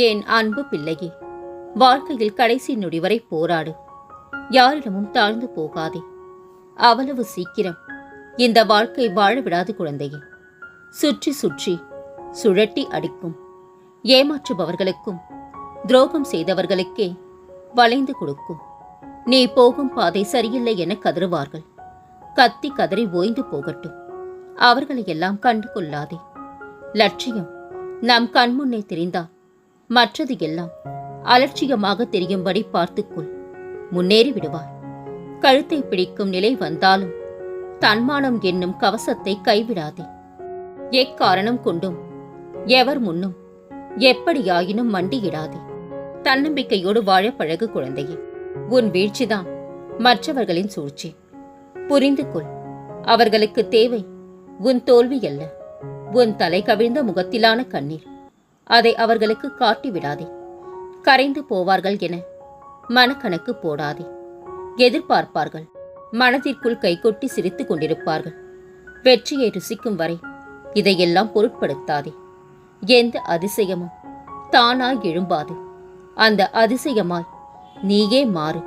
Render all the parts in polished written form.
என் அன்பு பிள்ளையே, வாழ்க்கையில் கடைசி நொடி வரை போராடு. யாரிடமும் தாழ்ந்து போகாதே. அவ்வளவு சீக்கிரம் இந்த வாழ்க்கை வாழ விடாது குழந்தையே. சுற்றி சுற்றி சுழட்டி அடிக்கும். ஏமாற்றுபவர்களுக்கும் துரோகம் செய்தவர்களுக்கே வளைந்து கொடுக்கும். நீ போகும் பாதை சரியில்லை என கதறுவார்கள். கத்தி கதறி ஓய்ந்து போகட்டும். அவர்களை எல்லாம் கண்டு கொள்ளாதே. லட்சியம் நம் கண்முன்னே தெரிந்தால் மற்றது எல்லாம் அலட்சியமாக தெரியும்படி பார்த்துக்கொள். முன்னேறி விடுவாய். கழுத்தை பிடிக்கும் நிலை வந்தாலும் தன்மானம் என்னும் கவசத்தை கைவிடாதே. எக்காரணம் கொண்டும் எவர் முன்னும் எப்படியாயினும் மண்டியிடாதே. தன்னம்பிக்கையோடு வாழ பழகு குழந்தையே. உன் வீழ்ச்சிதான் மற்றவர்களின் சூழ்ச்சி. புரிந்து கொள். அவர்களுக்கு தேவை உன் தோல்வி அல்ல, உன் தலை கவிழ்ந்த முகத்திலான கண்ணீர். அதை அவர்களுக்கு காட்டிவிடாதே. கரைந்து போவார்கள் என மனக்கணக்கு போடாதே. எதிர்பார்ப்பார்கள். மனதிற்குள் கைகொட்டி சிரித்துக் கொண்டிருப்பார்கள். வெற்றியை ருசிக்கும் வரை இதையெல்லாம் பொருட்படுத்தாதே. எந்த அதிசயமும் தானாய் எழும்பாது. அந்த அதிசயமாய் நீயே மாறு.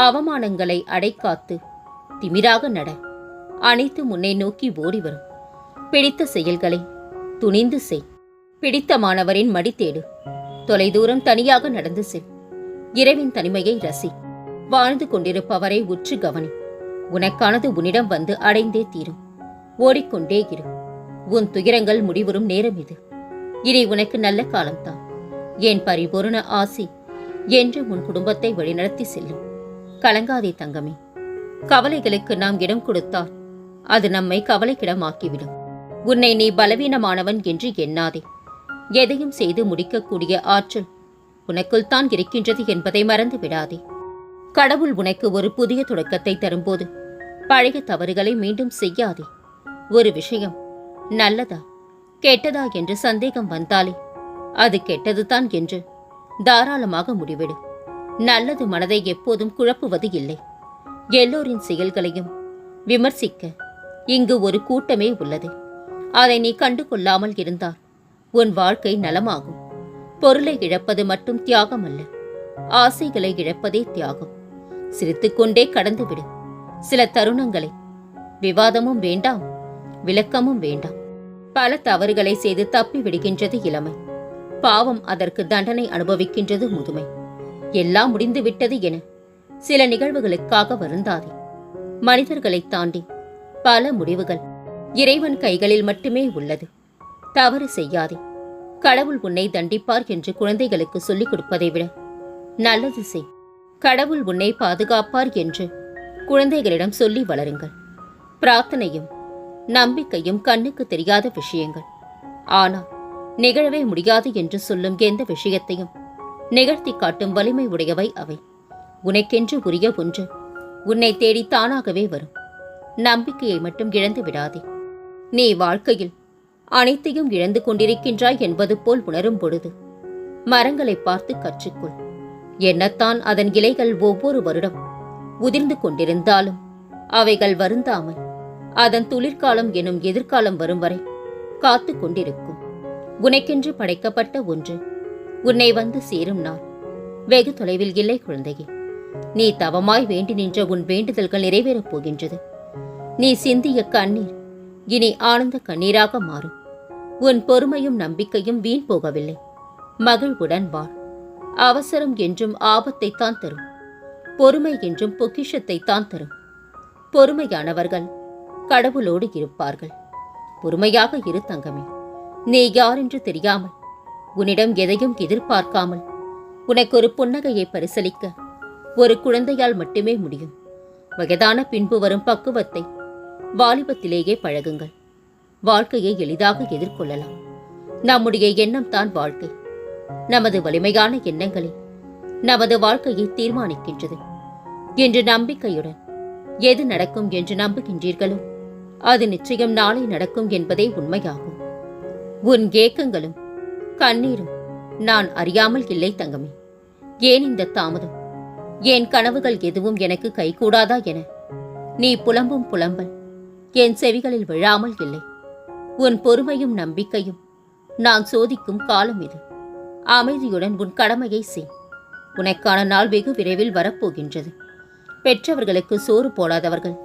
அவமானங்களை அடைக்காத்து திமிராக நட. அனைத்து முன்னே நோக்கி ஓடி வரும். பிடித்த செயல்களை துணிந்து செய். பிடித்தமானவரின் மடி தேடு. தொலைதூரம் தனியாக நடந்து செல். இரவின் தனிமையை ரசி. வாழ்ந்து கொண்டிருப்பவரை உற்று கவனி. உனக்கானது உன்னிடம் வந்து அடைந்தே தீரும். ஓடிக்கொண்டே இரு. உன் துயரங்கள் முடிவுறும் நேரம் இது. இனி உனக்கு நல்ல காலம்தான். என் பரிபூரண ஆசி என்று உன் குடும்பத்தை வழிநடத்தி செல்லும். கலங்காதே தங்கமே. கவலைகளுக்கு நாம் இடம் கொடுத்தால் அது நம்மை கவலைக்கிடமாக்கிவிடும். உன்னை நீ பலவீனமானவன் என்று எண்ணாதே. எதையும் செய்து முடிக்கக்கூடிய ஆற்றல் உனக்குள் தான் இருக்கின்றது என்பதை மறந்து விடாதே. கடவுள் உனக்கு ஒரு புதிய தொடக்கத்தை தரும்போது பழைய தவறுகளை மீண்டும் செய்யாதே. ஒரு விஷயம் நல்லதா கெட்டதா என்று சந்தேகம் வந்தாலே அது கெட்டதுதான் என்று தாராளமாக முடிவிடு. நல்லது மனதை எப்போதும் குழப்புவது இல்லை. எல்லோரின் செயல்களையும் விமர்சிக்க இங்கு ஒரு கூட்டமே உள்ளது. அதை நீ கண்டு கொள்ளாமல் இருந்தால் உன் வாழ்க்கை நலமாகும். பொருளை இழப்பது மட்டும் தியாகம் அல்ல, ஆசைகளை இழப்பதே தியாகம். சிரித்துக்கொண்டே கடந்துவிடு சில தருணங்களை. விவாதமும் வேண்டாம், விளக்கமும் வேண்டாம். பல தவறுகளை செய்து தப்பி விடுகின்றது இளமை. பாவம் அதற்கு தண்டனை அனுபவிக்கின்றது முதுமை. எல்லாம் முடிந்து விட்டது என சில நிகழ்வுகளுக்காக வருந்தாதே. மனிதர்களை தாண்டி பல முடிவுகள் இறைவன் கைகளில் மட்டுமே உள்ளது. தவறு செய்யாதே. கடவுள் உன்னை தண்டிப்பார் என்று குழந்தைகளுக்கு சொல்லிக் கொடுப்பதை விட நல்லது செய். கடவுள் உன்னை பாதுகாப்பார் என்று குழந்தைகளிடம் சொல்லி வளருங்கள். பிரார்த்தனையும் நம்பிக்கையும் கண்ணுக்கு தெரியாத விஷயங்கள். ஆனால் நிகழவே முடியாது என்று சொல்லும் எந்த விஷயத்தையும் நிகழ்த்தி காட்டும் வலிமை உடையவை அவை. உனக்கென்று உரிய ஒன்று உன்னை தேடி தானாகவே வரும். நம்பிக்கையை மட்டும் இழந்து விடாதே. நீ வாழ்க்கையில் அனைத்தையும் இழந்து கொண்டிருக்கின்றாய் என்பது போல் உணரும் பொழுது மரங்களை பார்த்து கற்றுக்கொள். என்னத்தான் அதன் இலைகள் ஒவ்வொரு வருடம் உதிர்ந்து கொண்டிருந்தாலும் அவைகள் வருந்தாமல் அதன் துளிர்காலம் எனும் எதிர்காலம் வரும் வரை காத்து கொண்டிருக்கும். உனக்கென்று படைக்கப்பட்ட ஒன்று உன்னை வந்து சேரும் நாள் வெகு தொலைவில் இல்லை குழந்தையே. நீ தவமாய் வேண்டி நின்ற உன் வேண்டுதல்கள் நிறைவேறப் போகின்றது. நீ சிந்திய கண்ணீர் இனி ஆனந்த கண்ணீராக மாறும். உன் பொறுமையும் நம்பிக்கையும் வீண் போகவில்லை. மகிழ்வுடன் வாழ். அவசரம் என்றும் ஆபத்தைத்தான் தரும். பொறுமை என்றும் பொக்கிஷத்தை தான் தரும். பொறுமையானவர்கள் கடவுளோடு இருப்பார்கள். பொறுமையாக இரு தங்கமே. நீ யாரென்று தெரியாமல், உன்னிடம் எதையும் எதிர்பார்க்காமல் உனக்கு ஒரு புன்னகையை பரிசளிக்க ஒரு குழந்தையால் மட்டுமே முடியும். வயதான பின்பு வரும் பக்குவத்தை வாலிபத்திலேயே பழகுங்கள். வாழ்க்கையை எளிதாக எதிர்கொள்ளலாம். நம்முடைய எண்ணம் தான் வாழ்க்கை. நமது வலிமையான எண்ணங்களே நமது வாழ்க்கையை தீர்மானிக்கின்றது. என்று நம்பிக்கையுடன் எது நடக்கும் என்று நம்புகின்றீர்களோ அது நிச்சயம் நாளை நடக்கும் என்பதே உண்மையாகும். உன் ஏக்கங்களும் கண்ணீரும் நான் அறியாமல் இல்லை தங்கமே. ஏன் இந்த தாமதம்? என் கனவுகள் எதுவும் எனக்கு கைகூடாதா என நீ புலம்பும் புலம்பல் என் செவிகளில் விழாமல் இல்லை. உன் பொறுமையும் நம்பிக்கையும் நான் சோதிக்கும் காலம் இது. அமைதியுடன் உன் கடமையை செய். உனக்கான நாள் வெகு விரைவில் வரப்போகின்றது. பெற்றவர்களுக்கு சோறு போடாதவர்கள்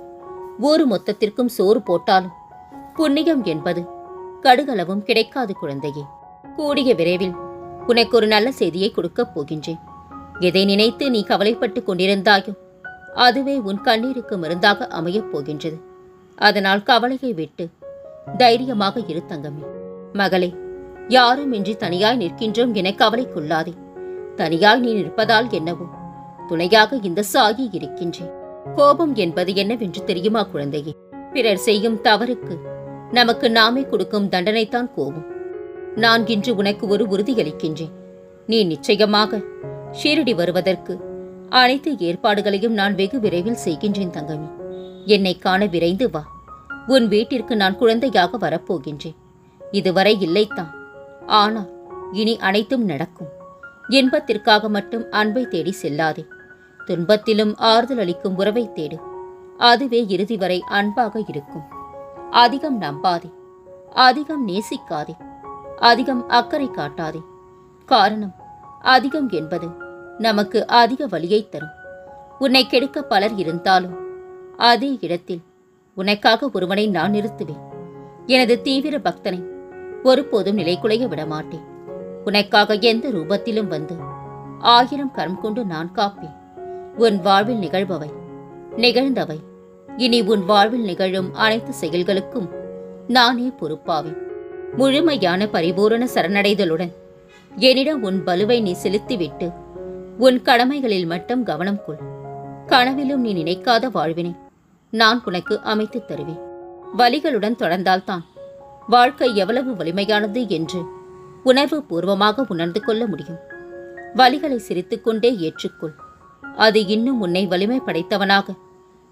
ஊரு மொத்தத்திற்கும் சோறு போட்டாலும் புண்ணியம் என்பது கடுகளவும் கிடைக்காது குழந்தையே. கூடிய விரைவில் உனக்கு ஒரு நல்ல செய்தியை கொடுக்கப் போகின்றேன். எதை நினைத்து நீ கவலைப்பட்டு கொண்டிருந்தாயோ அதுவே உன் கண்ணீருக்கு மருந்தாக அமையப் போகின்றது. அதனால் கவலையை விட்டு தைரியமாக இரு தங்கமே. மகளே, யாரும் இன்றி தனியாய் நிற்கின்றோம் என கவலைக்குள்ளாதே. தனியாய் நீ நிற்பதால் என்னவோ, துணையாக இந்த சாயி இருக்கின்றேன். கோபம் என்பது என்னவென்று தெரியுமா குழந்தையே? பிறர் செய்யும் தவறுக்கு நமக்கு நாமே கொடுக்கும் தண்டனைத்தான் கோபம். நான் இன்று உனக்கு ஒரு உறுதியளிக்கின்றேன். நீ நிச்சயமாக ஷீரடி வருவதற்கு அனைத்து ஏற்பாடுகளையும் நான் வெகு விரைவில் செய்கின்றேன் தங்கமே. என்னை காண விரைந்து வா. உன் வீட்டிற்கு நான் குழந்தையாக வரப்போகின்றேன். இதுவரை இல்லைத்தான், ஆனால் இனி அனைத்தும் நடக்கும். இன்பத்திற்காக மட்டும் அன்பை தேடி செல்லாதே. துன்பத்திலும் ஆறுதல் அளிக்கும் உறவை தேடு. அதுவே இறுதி வரை அன்பாக இருக்கும். அதிகம் நம்பாதே, அதிகம் நேசிக்காதே, அதிகம் அக்கறை காட்டாதே. காரணம், அதிகம் என்பது நமக்கு அதிக வலியை தரும். உன்னை கெடுக்க பலர் இருந்தாலும் அதே இடத்தில் உனக்காக ஒருவனை நான் நிறுத்துவேன். எனது தீவிர பக்தனை ஒருபோதும் நிலைகுலைய விடமாட்டேன். உனக்காக எந்த ரூபத்திலும் வந்து 1000 கரம் கொண்டு நான் காப்பேன். உன் வாழ்வில் நிகழ்பவை, நிகழ்ந்தவை, இனி உன் வாழ்வில் நிகழும் அனைத்து செயல்களுக்கும் நானே பொறுப்பாவேன். முழுமையான பரிபூரண சரணடைதலுடன் என்னிடம் உன் பலுவை நீ செலுத்திவிட்டு உன் கடமைகளில் மட்டும் கவனம் கொள். கனவிலும் நீ நினைக்காத வாழ்வினை நான் உனக்கு அமைத்து தருவேன். வலிகளுடன் தொடர்ந்தால்தான் வாழ்க்கை எவ்வளவு வலிமையானது என்று உணர்வு பூர்வமாக உணர்ந்து கொள்ள முடியும். வலிகளை சிரித்துக்கொண்டே ஏற்றுக்கொள். அது இன்னும் உன்னை வலிமை படைத்தவனாக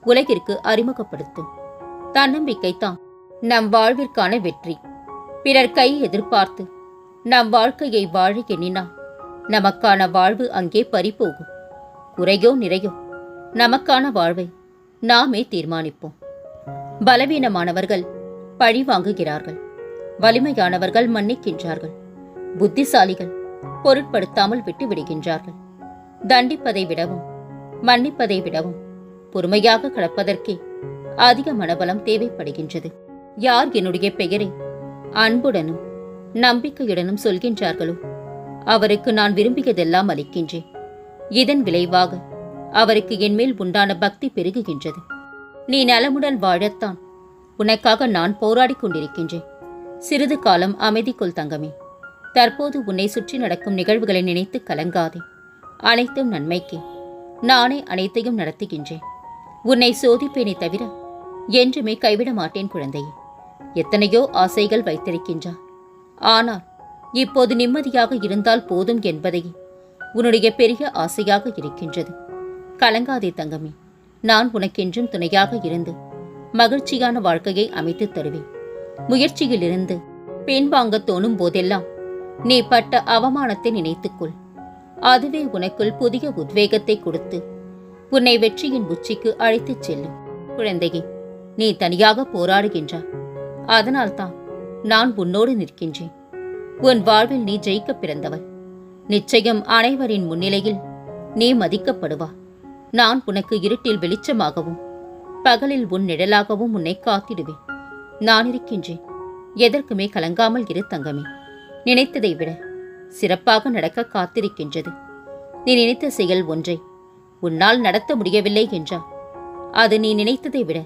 உலகிற்கு அறிமுகப்படுத்தும். தன்னம்பிக்கைத்தான் நம் வாழ்விற்கான வெற்றி. பிறர் கை எதிர்பார்த்து நம் வாழ்க்கையை வாழ எண்ணினால் நமக்கான வாழ்வு அங்கே பறிபோகும். குறையோ நிறையோ நமக்கான வாழ்வை நாமே தீர்மானிப்போம். பலவீனமானவர்கள் பழி வாங்குகிறார்கள், வலிமையானவர்கள் மன்னிக்கின்றார்கள், புத்திசாலிகள் பொருட்படுத்தாமல் விட்டு விடுகின்றார்கள். தண்டிப்பதை விடவும் மன்னிப்பதை விடவும் பொறுமையாக கடப்பதற்கே அதிக மனபலம் தேவைப்படுகின்றது. யார் என்னுடைய பெயரை அன்புடனும் நம்பிக்கையுடனும் சொல்கின்றார்களோ அவருக்கு நான் விரும்பியதெல்லாம் அளிக்கின்றேன். இதன் விளைவாக அவருக்கு என்மேல் உண்டான பக்தி பெருகுகின்றது. நீ நலமுடன் வாழத்தான் உனக்காக நான் போராடிக் கொண்டிருக்கின்றேன். சிறிது காலம் அமைதி கொள் தங்கமே. தற்போது உன்னை சுற்றி நடக்கும் நிகழ்வுகளை நினைத்து கலங்காதே. அனைத்தும் நன்மைக்கே. நானே அனைத்தையும் நடத்துகின்றேன். உன்னை சோதிப்பேனே தவிர என்றுமே கைவிட மாட்டேன் குழந்தையே. எத்தனையோ ஆசைகள் வைத்திருக்கின்றார். ஆனால் இப்போது நிம்மதியாக இருந்தால் போதும் என்பதே உன்னுடைய பெரிய ஆசையாக இருக்கின்றது. கலங்காதே தங்கமே. நான் உனக்கென்றும் துணையாக இருந்து மகிழ்ச்சியான வாழ்க்கையை அமைத்து தருவேன். முயற்சியிலிருந்து பின்வாங்க தோணும் போதெல்லாம் நீ பட்ட அவமானத்தை நினைத்துக்கொள். அதுவே உனக்குள் புதிய உத்வேகத்தை கொடுத்து உன்னை வெற்றியின் உச்சிக்கு அழைத்துச் செல்லும். குழந்தையே, நீ தனியாக போராடுகின்றாய். அதனால்தான் நான் உன்னோடு நிற்கின்றேன். உன் வாழ்வில் நீ ஜெயிக்க பிறந்தவள். நிச்சயம் அனைவரின் முன்னிலையில் நீ மதிக்கப்படுவா. நான் உனக்கு இருட்டில் வெளிச்சமாகவும் பகலில் உன் நிழலாகவும் உன்னை காத்திடுவேன். நான் இருக்கின்றேன். எதற்குமே கலங்காமல் இரு தங்கமே. நினைத்ததை விட சிறப்பாக நடக்க காத்திருக்கின்றது. நீ நினைத்த செயல் ஒன்றை உன்னால் நடத்த முடியவில்லை என்றால் அது நீ நினைத்ததை விட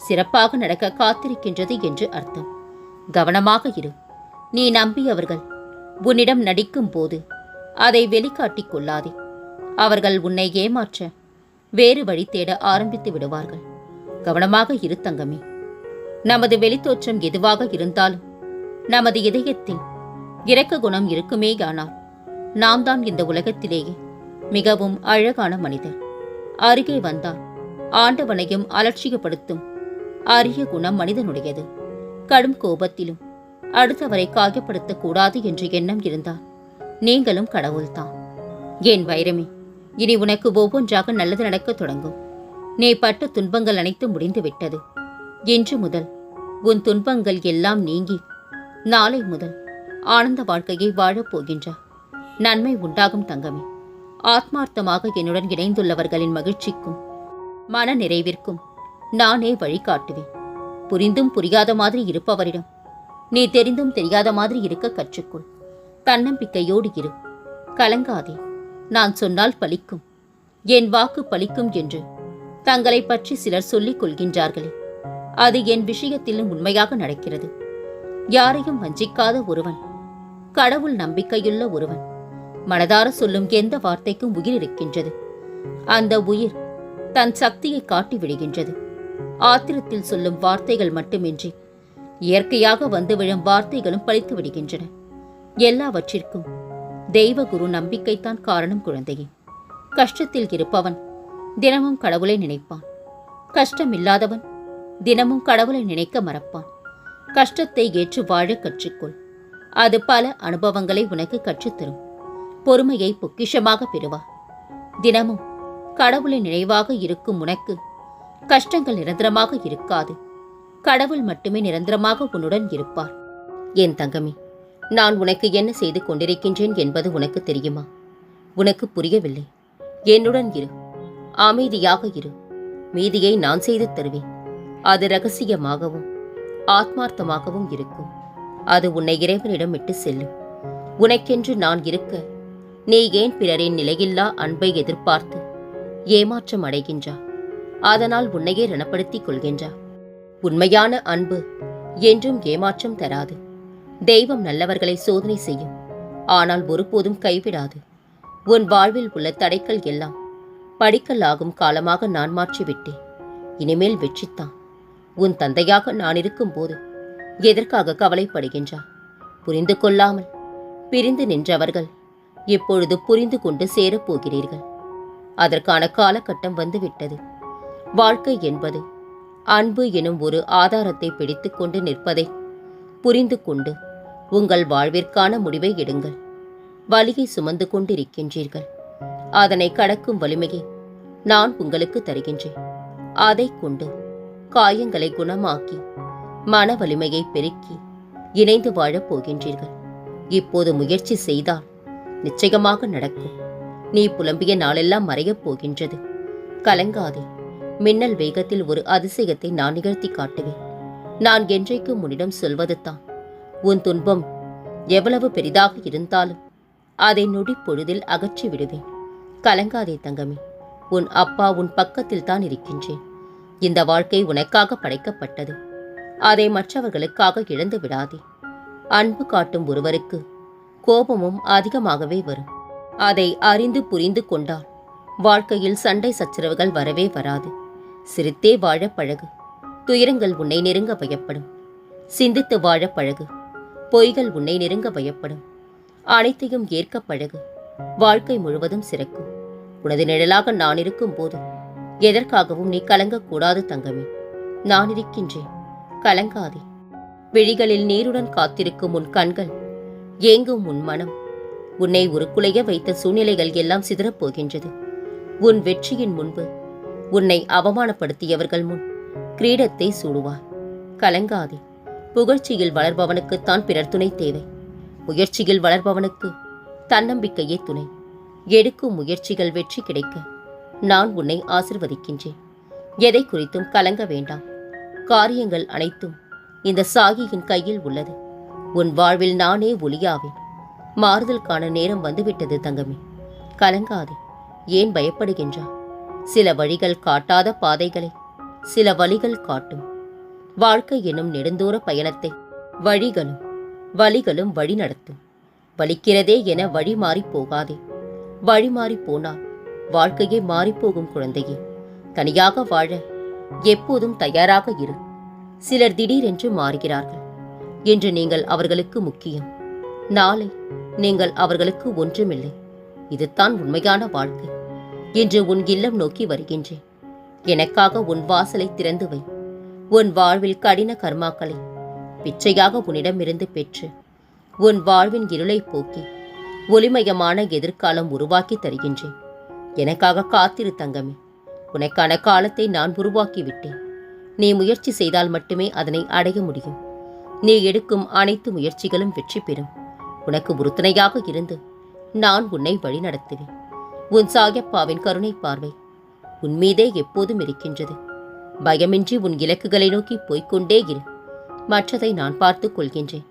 சிறப்பாக நடக்க காத்திருக்கின்றது என்று அர்த்தம். கவனமாக இரு. நீ நம்பியவர்கள் உன்னிடம் நடிக்கும் போது அதை வெளிக்காட்டிக் கொள்ளாதே. அவர்கள் உன்னை ஏமாற்ற வேறு வழி தேட ஆரம்பித்து விடுவார்கள். கவனமாக இரு தங்கமே. நமது வெளித்தோற்றம் எதுவாக இருந்தாலும் நமது இதயத்தில் இரக்க குணம் இருக்குமேயானால் நாம் தான் இந்த உலகத்திலேயே மிகவும் அழகான மனிதர். அருகே வந்தால் ஆண்டவனையும் அலட்சியப்படுத்தும் அரிய குணம் மனிதனுடையது. கடும் கோபத்திலும் அடுத்தவரை காயப்படுத்தக்கூடாது என்ற எண்ணம் இருந்தால் நீங்களும் கடவுள்தான். என் வைரமே, இனி உனக்கு ஒவ்வொன்றாக நல்லது நடக்கத் தொடங்கும். நீ பட்ட துன்பங்கள் அனைத்தும் முடிந்துவிட்டது. இன்று முதல் உன் துன்பங்கள் எல்லாம் நீங்கி நாளை முதல் ஆனந்த வாழ்க்கையை வாழப் போகின்றாய். நன்மை உண்டாகும் தங்கமே. ஆத்மார்த்தமாக என்னுடன் இணைந்துள்ளவர்களின் மகிழ்ச்சிக்கும் மன நிறைவிற்கும் நானே வழிகாட்டுவேன். புரிந்தும் புரியாத மாதிரி இருப்பவரிடம் நீ தெரிந்தும் தெரியாத மாதிரி இருக்க கற்றுக்கொள். தன்னம்பிக்கையோடு இரு. கலங்காதே. நான் சொன்னால் பலிக்கும், என் வாக்கு பலிக்கும் என்று தங்களை பற்றி சிலர் சொல்லிக் கொள்கின்றார்களே, அது என் விஷயத்திலும் உண்மையாக நடக்கிறது. யாரையும் வஞ்சிக்காத ஒருவன், கடவுள் நம்பிக்கையுள்ள ஒருவன் மனதார சொல்லும் எந்த வார்த்தைக்கும் உயிர் இருக்கின்றது. அந்த உயிர் தன் சக்தியை காட்டி விடுகின்றது. ஆத்திரத்தில் சொல்லும் வார்த்தைகள் மட்டுமின்றி இயற்கையாக வந்து விழும் வார்த்தைகளும் பலித்து விடுகின்றன. எல்லாவற்றிற்கும் தெய்வகுரு நம்பிக்கைத்தான் காரணம் குழந்தையே. கஷ்டத்தில் இருப்பவன் தினமும் கடவுளை நினைப்பான். கஷ்டமில்லாதவன் தினமும் கடவுளை நினைக்க மறப்பான். கஷ்டத்தை ஏற்று வாழ கற்றுக்கொள். அது பல அனுபவங்களை உனக்கு கற்றுத்தரும். பொறுமையை பொக்கிஷமாக பெறுவார். தினமும் கடவுளின் நினைவாக இருக்கும் உனக்கு கஷ்டங்கள் நிரந்தரமாக இருக்காது. கடவுள் மட்டுமே நிரந்தரமாக உன்னுடன் இருப்பார். என் தங்கமே, நான் உனக்கு என்ன செய்து கொண்டிருக்கின்றேன் என்பது உனக்கு தெரியுமா? உனக்கு புரியவில்லை. என்னுடன் இரு, அமைதியாக இரு. மீதியை நான் செய்து தருவேன். அது ரகசியமாகவும் ஆத்மார்த்தமாகவும் இருக்கும். அது உன்னை இறைவனிடம் விட்டு செல்லும். உனக்கென்று நான் இருக்க நீ ஏன் பிறரின் நிலையில்லா அன்பை எதிர்பார்த்து ஏமாற்றம் அடைகின்றா? அதனால் உன்னையே ரணப்படுத்திக் கொள்கின்றா. உண்மையான அன்பு என்றும் ஏமாற்றம் தராது. தெய்வம் நல்லவர்களை சோதனை செய்யும், ஆனால் ஒருபோதும் கைவிடாது. உன் வாழ்வில் உள்ள தடைகள் எல்லாம் படிக்கல் ஆகும் காலமாக நான் மாற்றிவிட்டேன். இனிமேல் வெற்றித்தான். உன் தந்தையாக நான் இருக்கும்போது எதற்காக கவலைப்படுகின்றா? புரிந்து கொள்ளாமல் பிரிந்து நின்றவர்கள் இப்பொழுது புரிந்து கொண்டு சேரப்போகிறீர்கள். அதற்கான காலகட்டம் வந்துவிட்டது. வாழ்க்கை என்பது அன்பு எனும் ஒரு ஆதாரத்தை பிடித்து கொண்டு நிற்பதை புரிந்து கொண்டு உங்கள் வாழ்விற்கான முடிவை எடுங்கள். வலியை சுமந்து கொண்டிருக்கின்றீர்கள். அதனை கடக்கும் வலிமையை நான் உங்களுக்கு தருகின்றேன். அதை கொண்டு காயங்களை குணமாக்கி மன வலிமையை பெருக்கி இணைந்து வாழப் போகின்றீர்கள். இப்போது முயற்சி செய்தால் நிச்சயமாக நடக்கும். நீ புலம்பிய நாளெல்லாம் மறையப் போகின்றது. கலங்காதே. மின்னல் வேகத்தில் ஒரு அதிசயத்தை நான் நிகழ்த்தி காட்டுவேன். நான் என்றைக்கும் உன்னிடம் சொல்வது தான், உன் துன்பம் எவ்வளவு பெரிதாக இருந்தாலும் அதை நொடி பொழுதில் அகற்றி விடுவேன். கலங்காதே தங்கமே. உன் அப்பா உன் பக்கத்தில் தான் இருக்கின்றேன். இந்த வாழ்க்கை உனக்காக படைக்கப்பட்டது. அதை மற்றவர்களுக்காக இழந்து விடாதே. அன்பு காட்டும் ஒருவருக்கு கோபமும் அதிகமாகவே வரும். அதை அறிந்து புரிந்து கொண்டால் வாழ்க்கையில் சண்டை சச்சரவுகள் வரவே வராது. சிரித்தே வாழ பழகு. துயரங்கள் உன்னை நெருங்க பயப்படும். சிந்தித்து வாழ பழகு. பொய்கள் உன்னை நெருங்க பயப்படும். அனைத்தையும் ஏற்க பழகு. வாழ்க்கை முழுவதும் சிறக்கும். உனது நிழலாக நான் இருக்கும் போது எதற்காகவும் நீ கலங்கக்கூடாது தங்கமே. நான் இருக்கின்றேன். கலங்காதே. விழிகளில் நீருடன் காத்திருக்கும் உன் கண்கள், ஏங்கும் உன் மனம், உன்னை உருக்குலைய வைத்த சூழ்நிலைகள் எல்லாம் சிதறப்போகின்றது. உன் வெற்றியின் முன்பு உன்னை அவமானப்படுத்தியவர்கள் முன் கிரீடத்தை சூடுவார். கலங்காதே. புகழ்ச்சியில் வளர்பவனுக்குத்தான் பிறர் துணை தேவை. முயற்சியில் வளர்பவனுக்கு தன்னம்பிக்கையே துணை. எடுக்கும் முயற்சிகள் வெற்றி கிடைக்க நான் உன்னை ஆசிர்வதிக்கின்றேன். எதை குறித்தும் கலங்க வேண்டாம். காரியங்கள் அனைத்தும் இந்த சாகியின் கையில் உள்ளது. உன் வாழ்வில் நானே ஒளியாவேன். மாறுதல் காண நேரம் வந்துவிட்டது தங்கமே. கலங்காதே. ஏன் பயப்படுகின்றா? சில வழிகள் காட்டாத பாதைகளை சில வழிகள் காட்டும். வாழ்க்கை எனும் நெடுந்தூர பயணத்தை வழிகளும் வழி நடத்தும். வலிக்கிறதே என வழி மாறி போகாதே. வழி மாறி போனால் வாழ்க்கையே மாறிப்போகும் குழந்தையே. தனியாக வாழ எப்போதும் தயாராக இரு. சிலர் திடீரென்று மாறுகிறார்கள். இன்று நீங்கள் அவர்களுக்கு முக்கியம். நாளை நீங்கள் அவர்களுக்கு ஒன்றுமில்லை. இதுதான் உண்மையான வாழ்க்கை. இன்று உன் இல்லம் நோக்கி வருகின்றேன். எனக்காக உன் வாசலை திறந்து வை. உன் வாழ்வில் கடின கர்மாக்களை பிச்சையாக உன்னிடமிருந்து பெற்று உன் வாழ்வின் இருளை போக்கி ஒளிமயமான எதிர்காலம் உருவாக்கி தருகின்றேன். எனக்காக காத்திரு தங்கமே. உனக்கான காலத்தை நான் உருவாக்கிவிட்டேன். நீ முயற்சி செய்தால் மட்டுமே அதனை அடைய முடியும். நீ எடுக்கும் அனைத்து முயற்சிகளும் வெற்றி பெறும். உனக்கு உறுதுணையாக இருந்து நான் உன்னை வழி நடத்துவேன். உன் சாயப்பாவின் கருணை பார்வை உன் மீதே எப்போதும் இருக்கின்றது. பயமின்றி உன் இலக்குகளை நோக்கி போய்க்கொண்டே இரு. மற்றதை நான் பார்த்துக் கொள்கின்றேன்.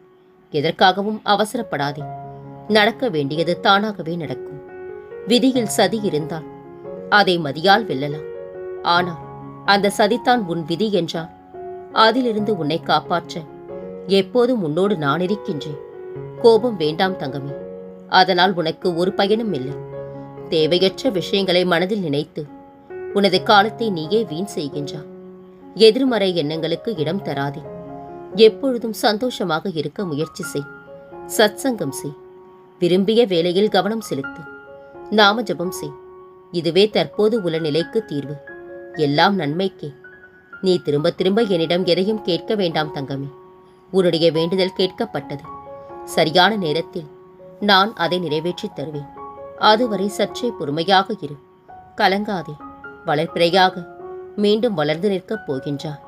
எதற்காகவும் அவசரப்படாதே. நடக்க வேண்டியது தானாகவே நடக்கும். விதியில் சதி இருந்தால் அதை மதியால் வெல்லலாம். ஆனால் அந்த சதித்தான் உன் விதி என்றால் அதிலிருந்து உன்னை காப்பாற்ற எப்போதும் உன்னோடு நான் இருக்கின்றேன். கோபம் வேண்டாம் தங்கமே. அதனால் உனக்கு ஒரு பயனும் இல்லை. தேவையற்ற விஷயங்களை மனதில் நினைத்து உனது காலத்தை நீயே வீண் செய்கின்றாய். எதிர்மறை எண்ணங்களுக்கு இடம் தராதே. எப்பொழுதும் சந்தோஷமாக இருக்க முயற்சி செய். சத்சங்கம் செய். விரும்பிய வேலையில் கவனம் செலுத்து. நாம ஜபம் செய். இதுவே தற்போது உள்ள நிலைக்கு தீர்வு. எல்லாம் நன்மைக்கே. நீ திரும்ப திரும்ப என்னிடம் எதையும் கேட்க வேண்டாம் தங்கமே. உன்னுடைய வேண்டுதல் கேட்கப்பட்டது. சரியான நேரத்தில் நான் அதை நிறைவேற்றித் தருவேன். அதுவரை சற்றே பொறுமையாக இரு. கலங்காதே. வளர்ப்பிறையாக மீண்டும் வளர்ந்து நிற்கப் போகின்றார்.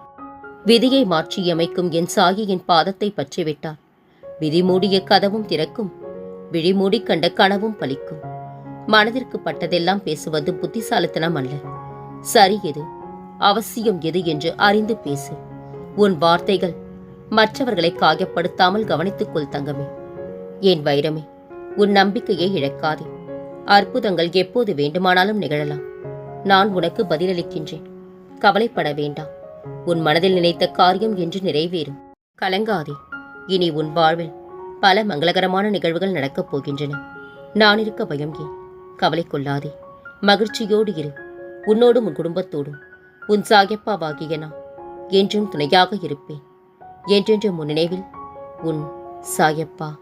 விதியை மாற்றியமைக்கும் என் சாயியின் பாதத்தை பற்றிவிட்டார். விதி மூடிய கதவும் திறக்கும். விழிமூடி கண்ட கனவும் பலிக்கும். மனதிற்கு பட்டதெல்லாம் பேசுவது புத்திசாலித்தனம் அல்ல. சரி எது, அவசியம் எது என்று அறிந்து பேசு. உன் வார்த்தைகள் மற்றவர்களை காயப்படுத்தாமல் கவனித்துக்கொள் தங்கமே. என் வைரமே, உன் நம்பிக்கையை இழக்காதே. அற்புதங்கள் எப்போது வேண்டுமானாலும் நிகழலாம். நான் உனக்கு பதிலளிக்கின்றேன். கவலைப்பட வேண்டாம். உன் மனதில் நினைத்த காரியம் என்று நிறைவேறும். கலங்காதே. இனி உன் வாழ்வில் பல மங்களகரமான நிகழ்வுகள் நடக்கப் போகின்றன. நான் இருக்க பயம் ஏன்? கவலை கொள்ளாதே. மகிழ்ச்சியோடு இரு. உன்னோடும் உன் குடும்பத்தோடும் உன் சாயப்பாவாகிய நான் என்றும் துணையாக இருப்பேன். என்றென்றும் உன் நினைவில் உன் சாயப்பா.